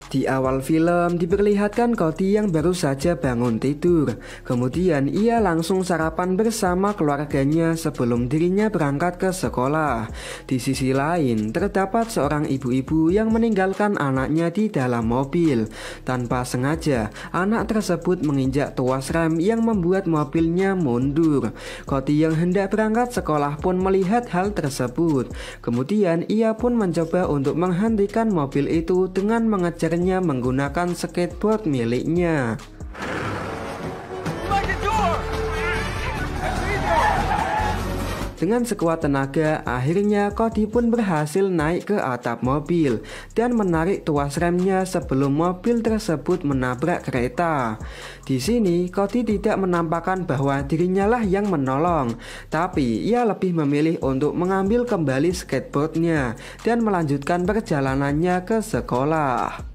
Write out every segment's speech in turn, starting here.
Di awal film diperlihatkan Cody yang baru saja bangun tidur. Kemudian ia langsung sarapan bersama keluarganya sebelum dirinya berangkat ke sekolah. Di sisi lain, terdapat seorang ibu-ibu yang meninggalkan anaknya di dalam mobil. Tanpa sengaja, anak tersebut menginjak tuas rem yang membuat mobilnya mundur. Cody yang hendak berangkat sekolah pun melihat hal tersebut. Kemudian ia pun mencoba untuk menghentikan mobil itu dengan mengejar menggunakan skateboard miliknya. Dengan sekuat tenaga, akhirnya Cody pun berhasil naik ke atap mobil dan menarik tuas remnya sebelum mobil tersebut menabrak kereta. Di sini, Cody tidak menampakkan bahwa dirinya lah yang menolong, tapi ia lebih memilih untuk mengambil kembali skateboardnya dan melanjutkan perjalanannya ke sekolah.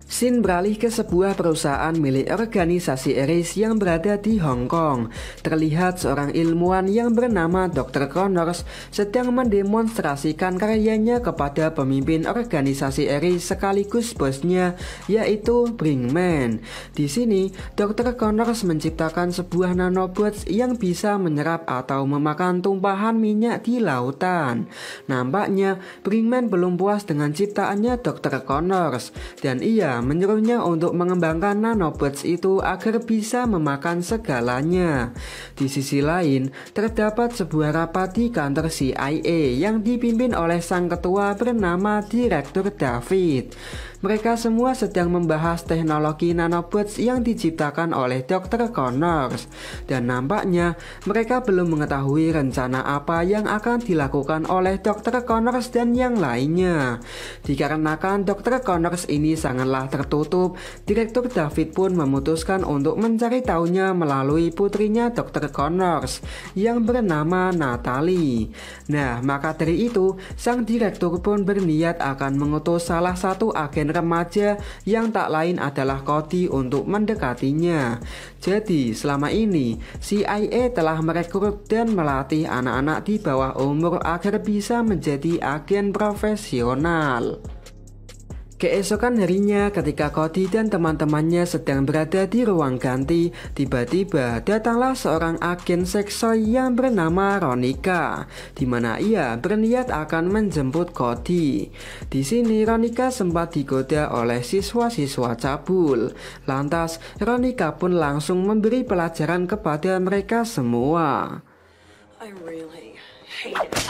Scene beralih ke sebuah perusahaan milik organisasi Ares yang berada di Hong Kong. Terlihat seorang ilmuwan yang bernama Dr. Connors sedang mendemonstrasikan karyanya kepada pemimpin organisasi Ares sekaligus bosnya, yaitu Brinkman. Di sini, Dr. Connors menciptakan sebuah nanobots yang bisa menyerap atau memakan tumpahan minyak di lautan. Nampaknya, Brinkman belum puas dengan ciptaannya Dr. Connors, dan ia menyuruhnya untuk mengembangkan nanobots itu agar bisa memakan segalanya. Di sisi lain, terdapat sebuah rapat di kantor CIA yang dipimpin oleh sang ketua bernama Direktur David. Mereka semua sedang membahas teknologi nanobots yang diciptakan oleh Dr. Connors, dan nampaknya mereka belum mengetahui rencana apa yang akan dilakukan oleh Dr. Connors dan yang lainnya. Dikarenakan Dr. Connors ini sangatlah tertutup, Direktur David pun memutuskan untuk mencari tahunya melalui putrinya Dr. Connors yang bernama Natalie. Nah, maka dari itu, sang direktur pun berniat akan mengutus salah satu agen remaja yang tak lain adalah Cody untuk mendekatinya. Jadi, selama ini CIA telah merekrut dan melatih anak-anak di bawah umur agar bisa menjadi agen profesional. Keesokan harinya ketika Cody dan teman-temannya sedang berada di ruang ganti, tiba-tiba datanglah seorang agen seksoi yang bernama Ronika, di mana ia berniat akan menjemput Cody. Di sini Ronika sempat digoda oleh siswa-siswa cabul. Lantas Ronika pun langsung memberi pelajaran kepada mereka semua. I really hate it.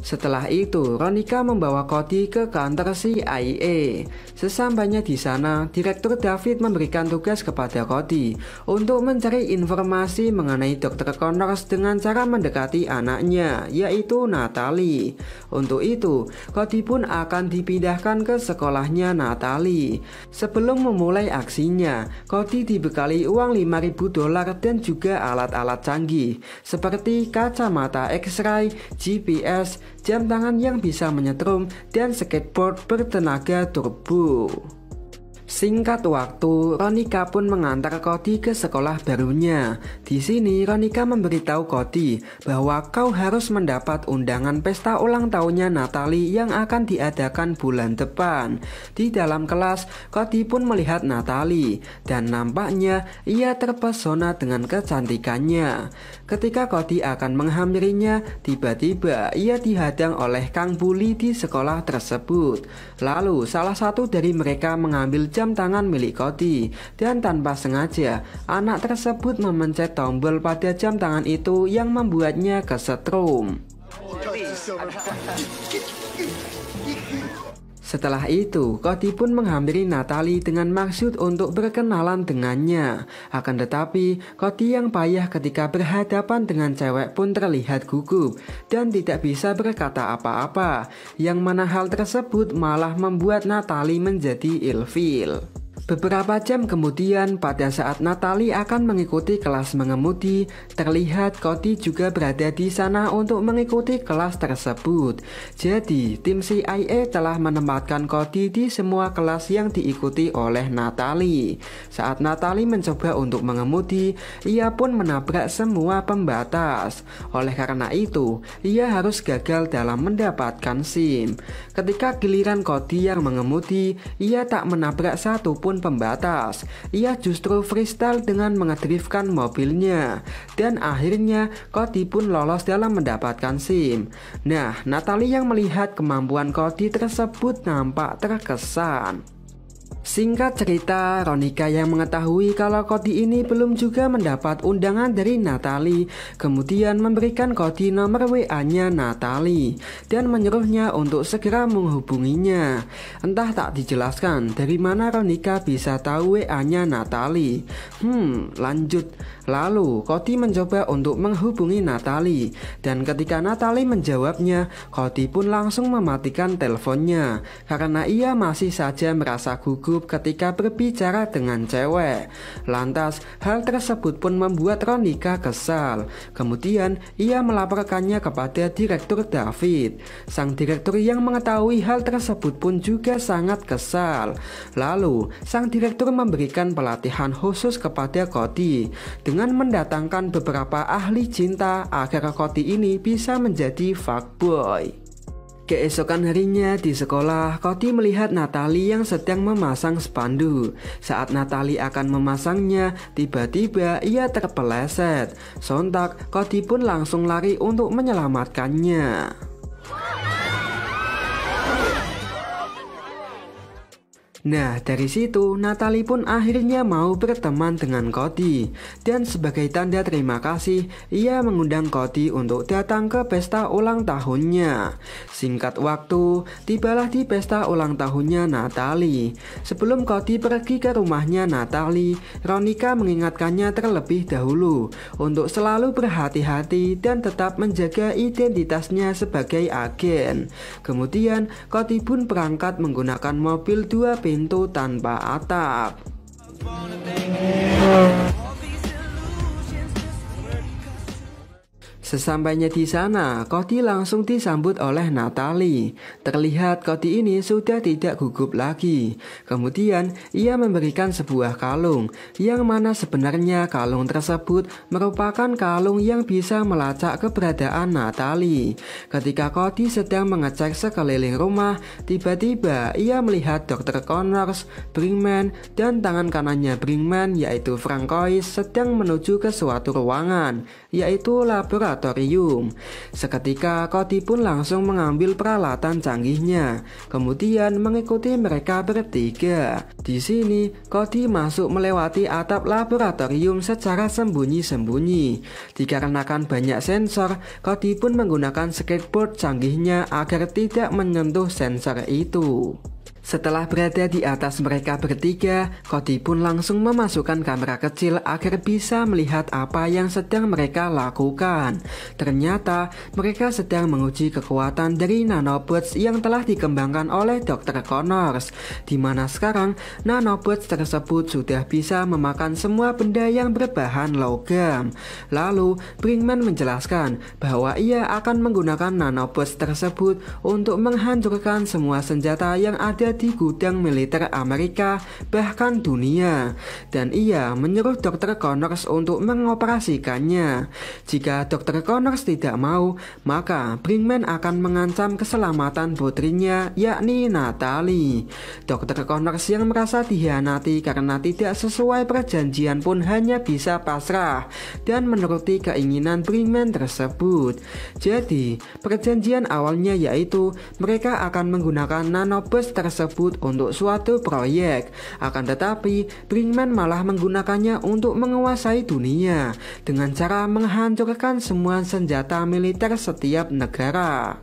Setelah itu, Ronika membawa Cody ke kantor CIA. Sesampainya di sana, Direktur David memberikan tugas kepada Cody untuk mencari informasi mengenai Dr. Connors dengan cara mendekati anaknya, yaitu Natalie. Untuk itu, Cody pun akan dipindahkan ke sekolahnya Natalie. Sebelum memulai aksinya, Cody dibekali uang $5.000 dan juga alat-alat canggih seperti kacamata X-ray, GPS, jam tangan yang bisa menyetrum, dan skateboard bertenaga turbo. Singkat waktu, Ronika pun mengantar Cody ke sekolah barunya. Di sini, Ronika memberitahu Cody bahwa kau harus mendapat undangan pesta ulang tahunnya Natalie yang akan diadakan bulan depan. Di dalam kelas, Cody pun melihat Natalie, dan nampaknya ia terpesona dengan kecantikannya. Ketika Cody akan menghampirinya, tiba-tiba ia dihadang oleh Kang Bully di sekolah tersebut. Lalu, salah satu dari mereka mengambil jam tangan milik Cody, dan tanpa sengaja anak tersebut memencet tombol pada jam tangan itu yang membuatnya kesetrum. Setelah itu, Cody pun menghampiri Natalie dengan maksud untuk berkenalan dengannya. Akan tetapi, Cody yang payah ketika berhadapan dengan cewek pun terlihat gugup dan tidak bisa berkata apa-apa, yang mana hal tersebut malah membuat Natalie menjadi ilfil. Beberapa jam kemudian, pada saat Natalie akan mengikuti kelas mengemudi, terlihat Cody juga berada di sana untuk mengikuti kelas tersebut. Jadi, tim CIA telah menempatkan Cody di semua kelas yang diikuti oleh Natalie. Saat Natalie mencoba untuk mengemudi, ia pun menabrak semua pembatas. Oleh karena itu, ia harus gagal dalam mendapatkan SIM. Ketika giliran Cody yang mengemudi, ia tak menabrak satupun pembatas. Ia justru freestyle dengan mengedriftkan mobilnya. Dan akhirnya Cody pun lolos dalam mendapatkan SIM. Nah, Natalie yang melihat kemampuan Cody tersebut nampak terkesan. Singkat cerita, Ronika yang mengetahui kalau Cody ini belum juga mendapat undangan dari Natalie, kemudian memberikan Cody nomor WA-nya Natalie dan menyuruhnya untuk segera menghubunginya. Entah tak dijelaskan dari mana Ronika bisa tahu WA-nya Natalie. Lanjut. Lalu Cody mencoba untuk menghubungi Natalie, dan ketika Natalie menjawabnya, Cody pun langsung mematikan teleponnya karena ia masih saja merasa gugup ketika berbicara dengan cewek. Lantas hal tersebut pun membuat Ronika kesal. Kemudian ia melaporkannya kepada Direktur David. Sang direktur yang mengetahui hal tersebut pun juga sangat kesal. Lalu sang direktur memberikan pelatihan khusus kepada Cody dengan mendatangkan beberapa ahli cinta agar Cody ini bisa menjadi fuckboy. Keesokan harinya di sekolah, Cody melihat Natalie yang sedang memasang spanduk. Saat Natalie akan memasangnya, tiba-tiba ia terpeleset. Sontak, Cody pun langsung lari untuk menyelamatkannya. Nah, dari situ Natalie pun akhirnya mau berteman dengan Cody. Dan sebagai tanda terima kasih, ia mengundang Cody untuk datang ke pesta ulang tahunnya. Singkat waktu, tibalah di pesta ulang tahunnya Natalie. Sebelum Cody pergi ke rumahnya Natalie, Ronika mengingatkannya terlebih dahulu untuk selalu berhati-hati dan tetap menjaga identitasnya sebagai agen. Kemudian Cody pun berangkat menggunakan mobil 2 pintu tanpa atap. Sesampainya di sana, Cody langsung disambut oleh Natalie. Terlihat Cody ini sudah tidak gugup lagi. Kemudian ia memberikan sebuah kalung, yang mana sebenarnya kalung tersebut merupakan kalung yang bisa melacak keberadaan Natalie. Ketika Cody sedang mengecek sekeliling rumah, tiba-tiba ia melihat Dr. Connors, Brinkman, dan tangan kanannya Brinkman yaitu Francois sedang menuju ke suatu ruangan, yaitu laboratorium. Seketika Cody pun langsung mengambil peralatan canggihnya, kemudian mengikuti mereka bertiga. Di sini Cody masuk melewati atap laboratorium secara sembunyi-sembunyi. Dikarenakan banyak sensor, Cody pun menggunakan skateboard canggihnya agar tidak menyentuh sensor itu. Setelah berada di atas mereka bertiga, Cody pun langsung memasukkan kamera kecil agar bisa melihat apa yang sedang mereka lakukan. Ternyata mereka sedang menguji kekuatan dari nanobots yang telah dikembangkan oleh Dr. Connors, di mana sekarang nanobots tersebut sudah bisa memakan semua benda yang berbahan logam. Lalu Brinkman menjelaskan bahwa ia akan menggunakan nanobots tersebut untuk menghancurkan semua senjata yang ada di gudang militer Amerika bahkan dunia, dan ia menyuruh Dr. Connors untuk mengoperasikannya. Jika Dr. Connors tidak mau, maka Brinkman akan mengancam keselamatan putrinya yakni Natalie. Dr. Connors yang merasa dikhianati karena tidak sesuai perjanjian pun hanya bisa pasrah dan menuruti keinginan Brinkman tersebut. Jadi perjanjian awalnya yaitu mereka akan menggunakan nanobots tersebut untuk suatu proyek. Akan tetapi Brinkman malah menggunakannya untuk menguasai dunia dengan cara menghancurkan semua senjata militer setiap negara.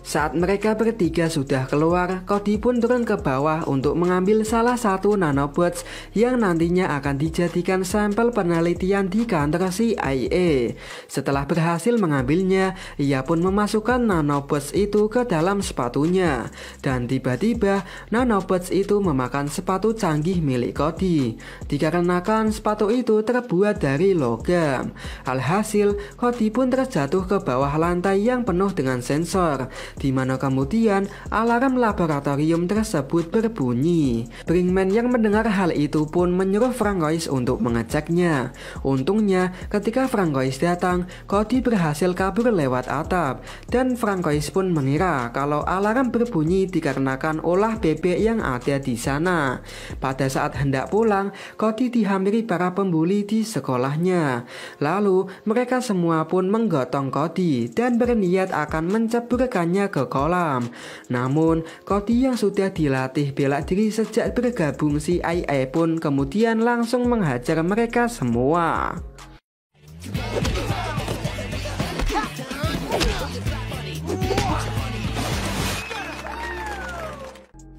Saat mereka bertiga sudah keluar, Cody pun turun ke bawah untuk mengambil salah satu nanobots yang nantinya akan dijadikan sampel penelitian di kantor CIA. Setelah berhasil mengambilnya, ia pun memasukkan nanobots itu ke dalam sepatunya. Dan tiba-tiba, nanobots itu memakan sepatu canggih milik Cody. Dikarenakan sepatu itu terbuat dari logam. Alhasil, Cody pun terjatuh ke bawah lantai yang penuh dengan sensor, di mana kemudian alarm laboratorium tersebut berbunyi. Brinkman yang mendengar hal itu pun menyuruh Francois untuk mengeceknya. Untungnya, ketika Francois datang, Cody berhasil kabur lewat atap, dan Francois pun mengira kalau alarm berbunyi dikarenakan ulah bebek yang ada di sana. Pada saat hendak pulang, Cody dihampiri para pembuli di sekolahnya. Lalu, mereka semua pun menggotong Cody dan berniat akan menceburkannya ke kolam. Namun, Cody yang sudah dilatih bela diri sejak bergabung CIA pun kemudian langsung menghajar mereka semua.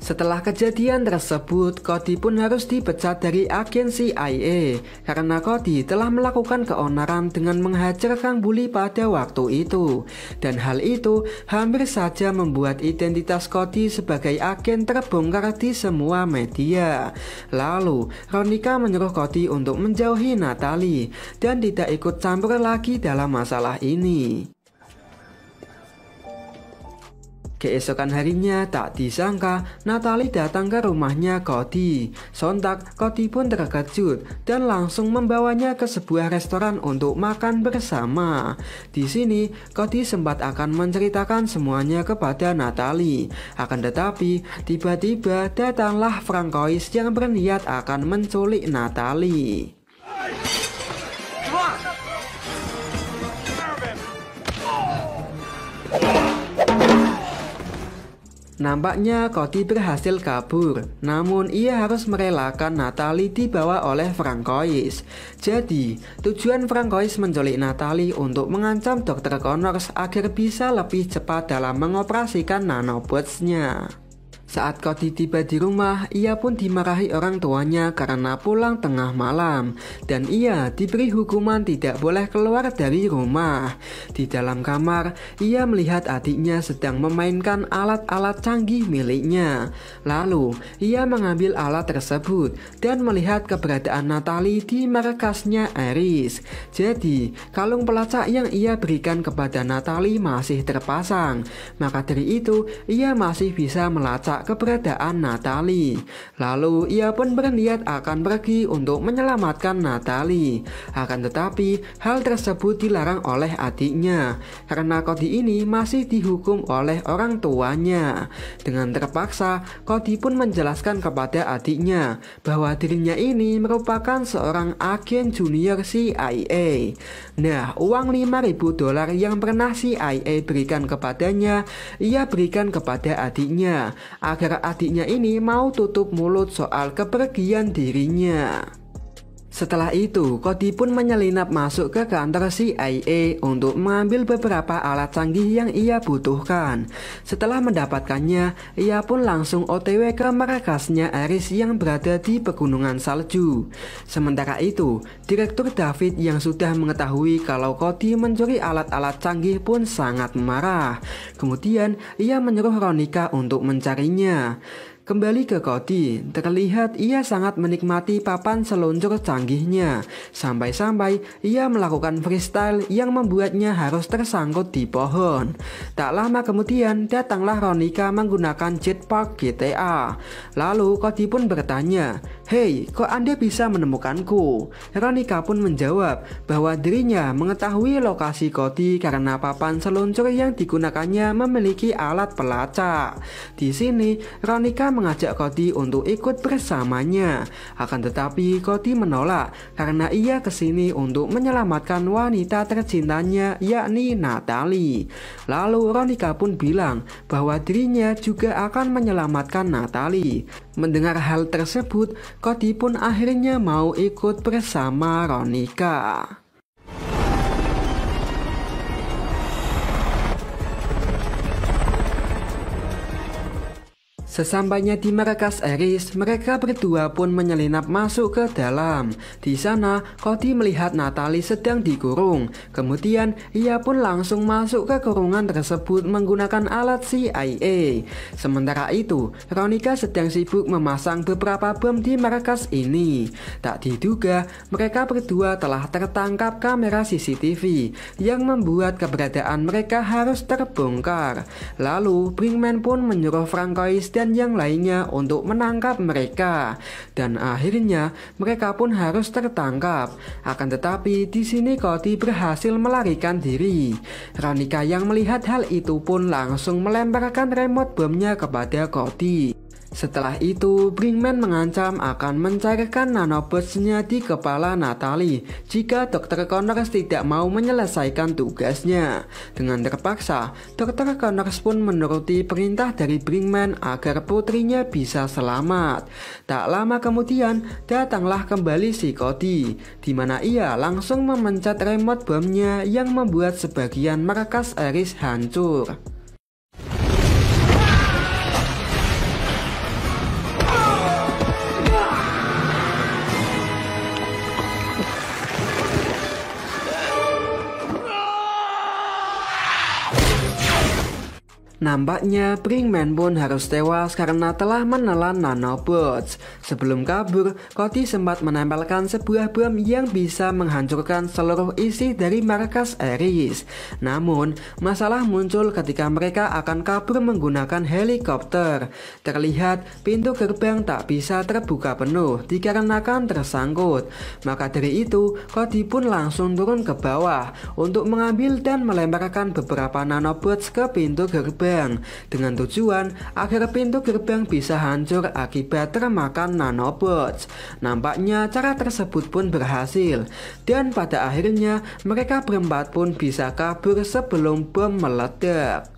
Setelah kejadian tersebut, Cody pun harus dipecat dari agen CIA karena Cody telah melakukan keonaran dengan menghajar Kang Bully pada waktu itu. Dan hal itu hampir saja membuat identitas Cody sebagai agen terbongkar di semua media. Lalu, Ronica menyuruh Cody untuk menjauhi Natalie dan tidak ikut campur lagi dalam masalah ini. Keesokan harinya, tak disangka Natalie datang ke rumahnya Cody. Sontak, Cody pun terkejut dan langsung membawanya ke sebuah restoran untuk makan bersama. Di sini, Cody sempat akan menceritakan semuanya kepada Natalie. Akan tetapi, tiba-tiba datanglah Francois yang berniat akan menculik Natalie. Nampaknya Cody berhasil kabur, namun ia harus merelakan Natalie dibawa oleh Francois. Jadi, tujuan Francois menculik Natalie untuk mengancam Dr. Connors agar bisa lebih cepat dalam mengoperasikan nanobots-nya. Saat Cody tiba di rumah, ia pun dimarahi orang tuanya karena pulang tengah malam, dan ia diberi hukuman tidak boleh keluar dari rumah. Di dalam kamar, ia melihat adiknya sedang memainkan alat-alat canggih miliknya. Lalu, ia mengambil alat tersebut dan melihat keberadaan Natalie di markasnya Iris. Jadi, kalung pelacak yang ia berikan kepada Natalie masih terpasang. Maka dari itu, ia masih bisa melacak keberadaan Natalie. Lalu ia pun berniat akan pergi untuk menyelamatkan Natalie. Akan tetapi hal tersebut dilarang oleh adiknya karena Cody ini masih dihukum oleh orang tuanya. Dengan terpaksa, Cody pun menjelaskan kepada adiknya bahwa dirinya ini merupakan seorang agen junior CIA. Nah, uang $5.000 yang pernah CIA berikan kepadanya, ia berikan kepada adiknya agar adiknya ini mau tutup mulut soal kepergian dirinya. Setelah itu, Cody pun menyelinap masuk ke kantor CIA untuk mengambil beberapa alat canggih yang ia butuhkan. Setelah mendapatkannya, ia pun langsung OTW ke markasnya Iris yang berada di pegunungan salju. Sementara itu, Direktur David yang sudah mengetahui kalau Cody mencuri alat-alat canggih pun sangat marah. Kemudian, ia menyuruh Ronica untuk mencarinya. Kembali ke Cody, terlihat ia sangat menikmati papan seluncur canggihnya. Sampai-sampai ia melakukan freestyle yang membuatnya harus tersangkut di pohon. Tak lama kemudian datanglah Ronica menggunakan jetpack GTA. Lalu Cody pun bertanya, "Hei, kok Anda bisa menemukanku?" Ronica pun menjawab bahwa dirinya mengetahui lokasi Cody karena papan seluncur yang digunakannya memiliki alat pelacak. Di sini, Ronica mengajak Cody untuk ikut bersamanya. Akan tetapi Cody menolak karena ia kesini untuk menyelamatkan wanita tercintanya, yakni Natalie. Lalu Ronica pun bilang bahwa dirinya juga akan menyelamatkan Natalie. Mendengar hal tersebut, Cody pun akhirnya mau ikut bersama Ronica. Sesampainya di markas Aries, mereka berdua pun menyelinap masuk ke dalam. Di sana, Cody melihat Natalie sedang dikurung. Kemudian, ia pun langsung masuk ke kurungan tersebut menggunakan alat CIA. Sementara itu, Veronica sedang sibuk memasang beberapa bom di markas ini. Tak diduga, mereka berdua telah tertangkap kamera CCTV yang membuat keberadaan mereka harus terbongkar. Lalu, Brinkman pun menyuruh Francois dan yang lainnya untuk menangkap mereka, dan akhirnya mereka pun harus tertangkap. Akan tetapi di sini Cody berhasil melarikan diri. Veronica yang melihat hal itu pun langsung melemparkan remote bomnya kepada Cody. Setelah itu, Brinkman mengancam akan mencairkan nanobots-nya di kepala Natalie jika Dr. Connors tidak mau menyelesaikan tugasnya. Dengan terpaksa, Dr. Connors pun menuruti perintah dari Brinkman agar putrinya bisa selamat. Tak lama kemudian, datanglah kembali si Cody, di mana ia langsung memencet remote bomnya yang membuat sebagian markas Aries hancur. Nampaknya Brinkman pun harus tewas karena telah menelan nanobots. Sebelum kabur, Cody sempat menempelkan sebuah bom yang bisa menghancurkan seluruh isi dari markas Aries. Namun, masalah muncul ketika mereka akan kabur menggunakan helikopter. Terlihat pintu gerbang tak bisa terbuka penuh dikarenakan tersangkut. Maka dari itu, Cody pun langsung turun ke bawah untuk mengambil dan melemparkan beberapa nanobots ke pintu gerbang, dengan tujuan agar pintu gerbang bisa hancur akibat termakan nanobots. Nampaknya cara tersebut pun berhasil, dan pada akhirnya mereka berempat pun bisa kabur sebelum bom meledak.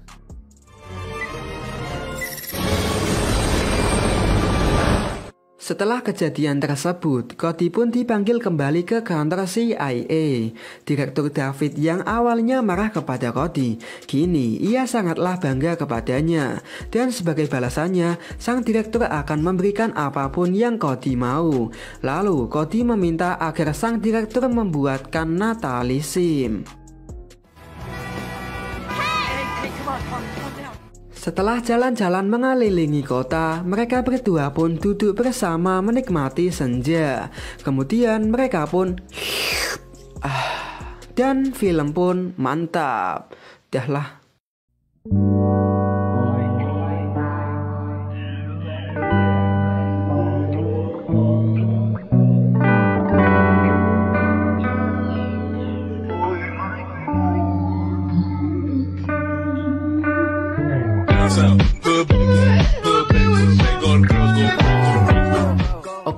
Setelah kejadian tersebut, Cody pun dipanggil kembali ke kantor CIA. Direktur David yang awalnya marah kepada Cody, kini ia sangatlah bangga kepadanya. Dan sebagai balasannya, sang direktur akan memberikan apapun yang Cody mau. Lalu Cody meminta agar sang direktur membuatkan Natalie SIM. Setelah jalan-jalan mengelilingi kota, mereka berdua pun duduk bersama menikmati senja. Kemudian mereka pun dan film pun mantap. Dahlah.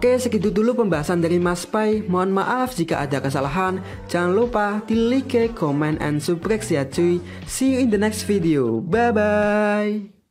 Oke, segitu dulu pembahasan dari Mas Pai. Mohon maaf jika ada kesalahan. Jangan lupa di like, comment, and subscribe ya cuy. See you in the next video. Bye bye.